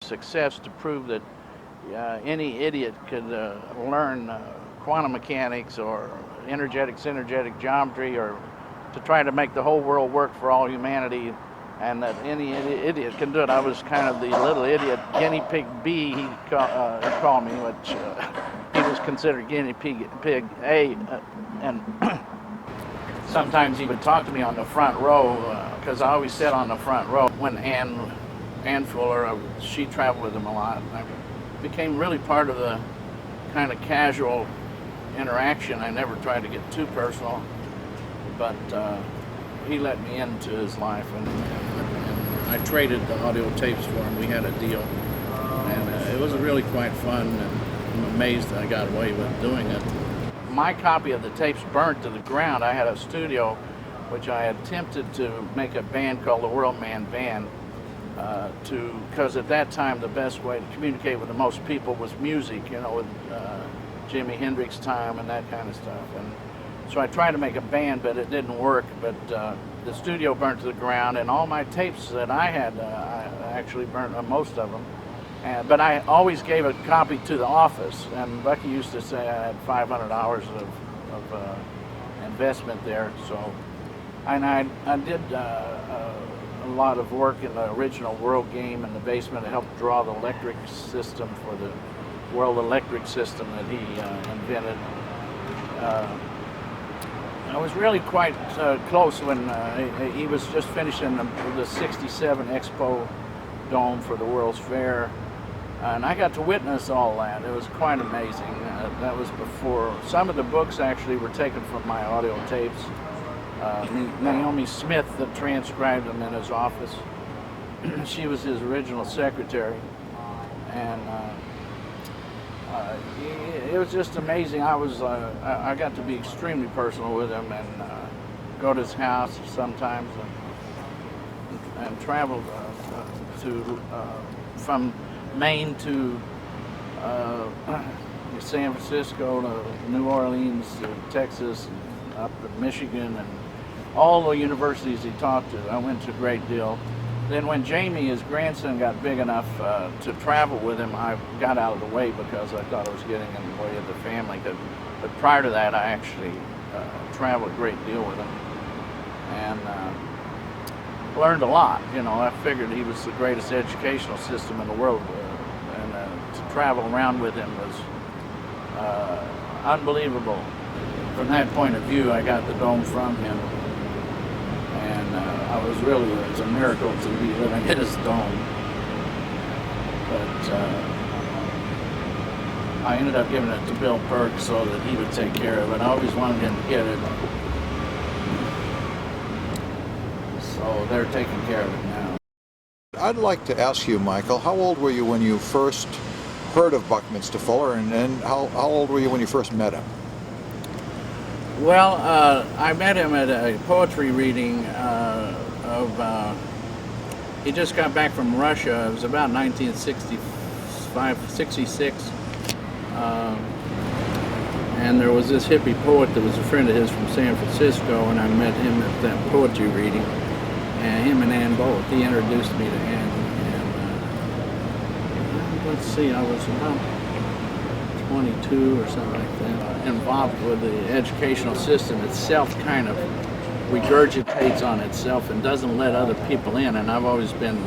success to prove that any idiot could learn quantum mechanics or energetic geometry, or to try to make the whole world work for all humanity, and that any idiot can do it. I was kind of the little idiot guinea pig B, he called me, which he was considered guinea pig A, and sometimes he would talk to me on the front row, because I always sat on the front row. When Ann Fuller, she traveled with him a lot. I became really part of the kind of casual interaction. I never tried to get too personal, but he let me into his life, and I traded the audio tapes for him. We had a deal, and it was really quite fun, and I'm amazed that I got away with doing it. My copy of the tapes burnt to the ground. I had a studio which I attempted to make a band called the World Man Band, because at that time the best way to communicate with the most people was music, you know, with Jimi Hendrix time and that kind of stuff. And so I tried to make a band, but it didn't work. But the studio burnt to the ground, and all my tapes that I had, I actually burnt most of them. But I always gave a copy to the office, and Bucky used to say I had 500 hours of investment there. So, and I did a lot of work in the original World game in the basement to help draw the electric system for the World Electric System that he invented. I was really quite close when he was just finishing the 67 Expo Dome for the World's Fair. And I got to witness all that. It was quite amazing. That was before. Some of the books actually were taken from my audio tapes. Naomi Smith that transcribed them in his office. She was his original secretary. And it was just amazing. I got to be extremely personal with him, and go to his house sometimes, and traveled from Maine to San Francisco to New Orleans to Texas, and up to Michigan, and all the universities he taught to. I went to a great deal. Then when Jamie, his grandson, got big enough to travel with him, I got out of the way because I thought I was getting in the way of the family. But prior to that, I actually traveled a great deal with him, and learned a lot. You know, I figured he was the greatest educational system in the world, and to travel around with him was unbelievable. From that point of view, I got the dome from him, and it was a miracle to be living in his dome. But I ended up giving it to Bill Burke so that he would take care of it. I always wanted him to get it, so they're taking care of it now. I'd like to ask you, Michael, how old were you when you first heard of Buckminster Fuller, and how old were you when you first met him? Well, I met him at a poetry reading he just got back from Russia. It was about 1965, 66. And there was this hippie poet that was a friend of his from San Francisco, and I met him at that poetry reading. And him and Ann both. He introduced me to Ann. And let's see, I was about 22 or something like that, involved with the educational system itself. Kind of regurgitates on itself and doesn't let other people in, and I've always been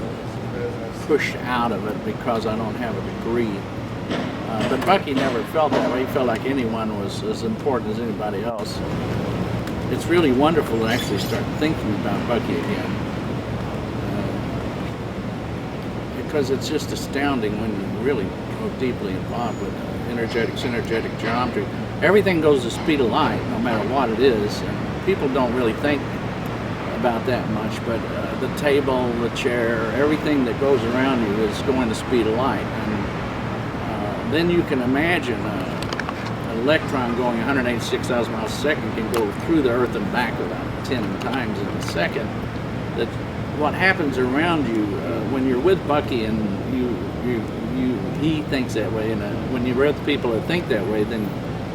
pushed out of it because I don't have a degree. But Bucky never felt that way. He felt like anyone was as important as anybody else. It's really wonderful to actually start thinking about Bucky again, because it's just astounding when you really go deeply involved with energetic geometry. Everything goes the speed of light, no matter what it is. And people don't really think about that much, but the table, the chair, everything that goes around you is going the speed of light. And then you can imagine an electron going 186,000 miles a second can go through the Earth and back about 10 times in a second. That what happens around you when you're with Bucky and he thinks that way, and when you're with people that think that way, then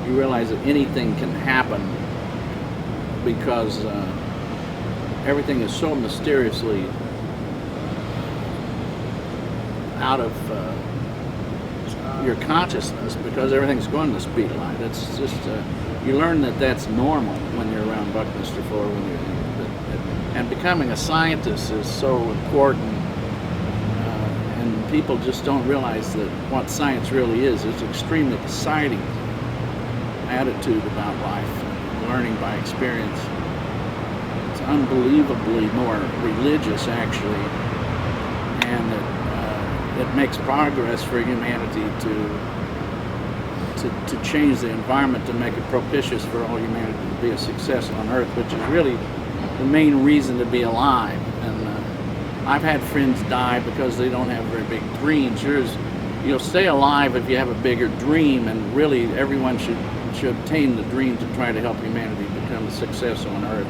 you realize that anything can happen, because everything is so mysteriously out of your consciousness because everything's going to speed light. It's just you learn that that's normal when you're around Buckminster Fuller. And becoming a scientist is so important, and people just don't realize that what science really is. It's an extremely exciting attitude about life, learning by experience. It's unbelievably more religious, actually, and it makes progress for humanity to change the environment to make it propitious for all humanity to be a success on Earth, which is really the main reason to be alive. And I've had friends die because they don't have very big dreams. You'll stay alive if you have a bigger dream, and really everyone should obtain the dream to try to help humanity become a success on Earth,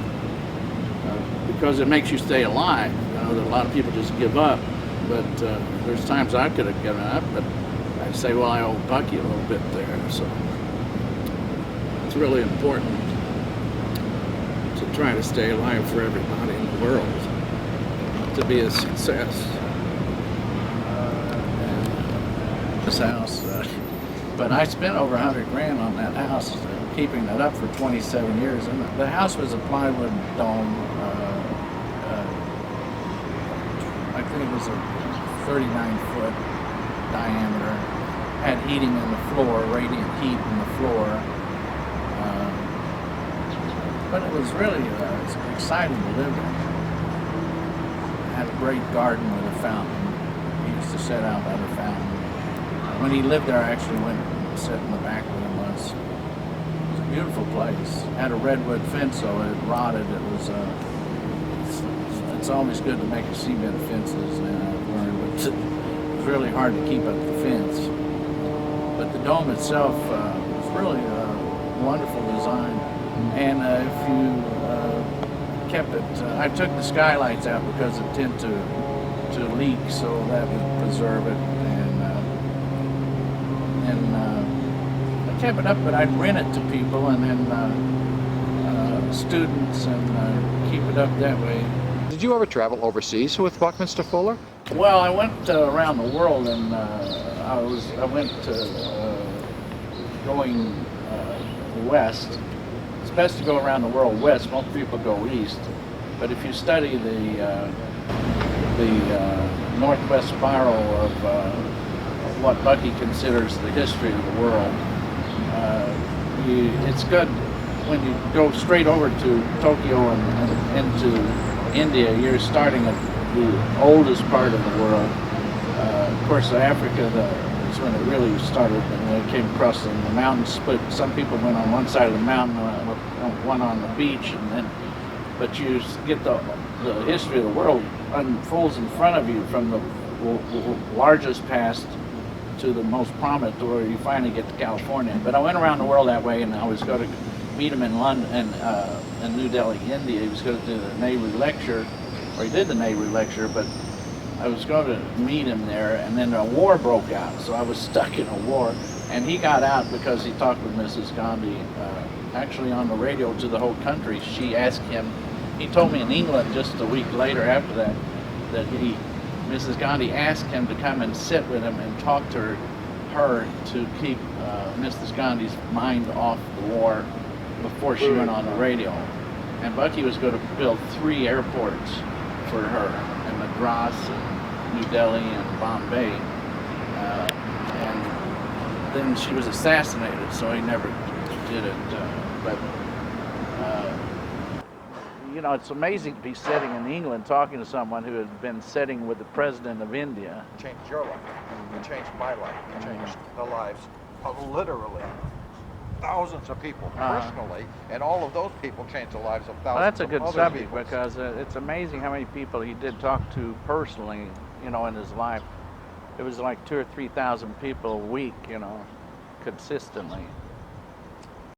because it makes you stay alive. That a lot of people just give up, but there's times I could have given up, but I say, well, I owe Bucky a little bit there, so it's really important to try to stay alive for everybody in the world to be a success. This house, but I spent over $100 grand on that house, keeping it up for 27 years. And the house was a plywood dome. I think it was a 39-foot diameter. Had heating in the floor, radiant heat in the floor. But it was really exciting to live in. Had a great garden with a fountain. He used to sit out by the fountain. When he lived there, I actually went and sat in the back with him once. It was a beautiful place. Had a redwood fence, so it rotted. It was. It's always good to make a cement fences, and I've learned, but it's really hard to keep up the fence. But the dome itself was really a wonderful design. And if you kept it, I took the skylights out because it tend to leak, so that would preserve it. I kept it up, but I'd rent it to people, and then students, and keep it up that way. Did you ever travel overseas with Buckminster Fuller? Well, I went around the world, and I went going west. It's best to go around the world west. Most people go east, but if you study the northwest spiral of what Bucky considers the history of the world, it's good when you go straight over to Tokyo and into India. You're starting at the oldest part of the world. Of course, Africa is when it really started, and it came across the mountains split. Some people went on one side of the mountain, one on the beach, but you get the history of the world unfolds in front of you from the largest past to the most prominent, to where you finally get to California. But I went around the world that way, and I was going to meet him in London, in New Delhi, India. He was going to do the Nehru lecture, or he did the Nehru lecture, but I was going to meet him there, and then a war broke out, so I was stuck in a war. And he got out because he talked with Mrs. Gandhi, actually on the radio to the whole country. She asked him, he told me in England just a week later after that, Mrs. Gandhi asked him to come and sit with him and talk to her to keep Mrs. Gandhi's mind off the war before she went on the radio. And Bucky was going to build 3 airports for her in Madras and New Delhi and Bombay. And then she was assassinated, so he never did it. You know, it's amazing to be sitting in England talking to someone who had been sitting with the President of India. It changed your life. It changed my life. It changed the lives of literally thousands of people personally, and all of those people changed the lives of thousands of Well, that's a good subject people. because it's amazing how many people he did talk to personally, you know, in his life. It was like 2,000 or 3,000 people a week, you know, consistently.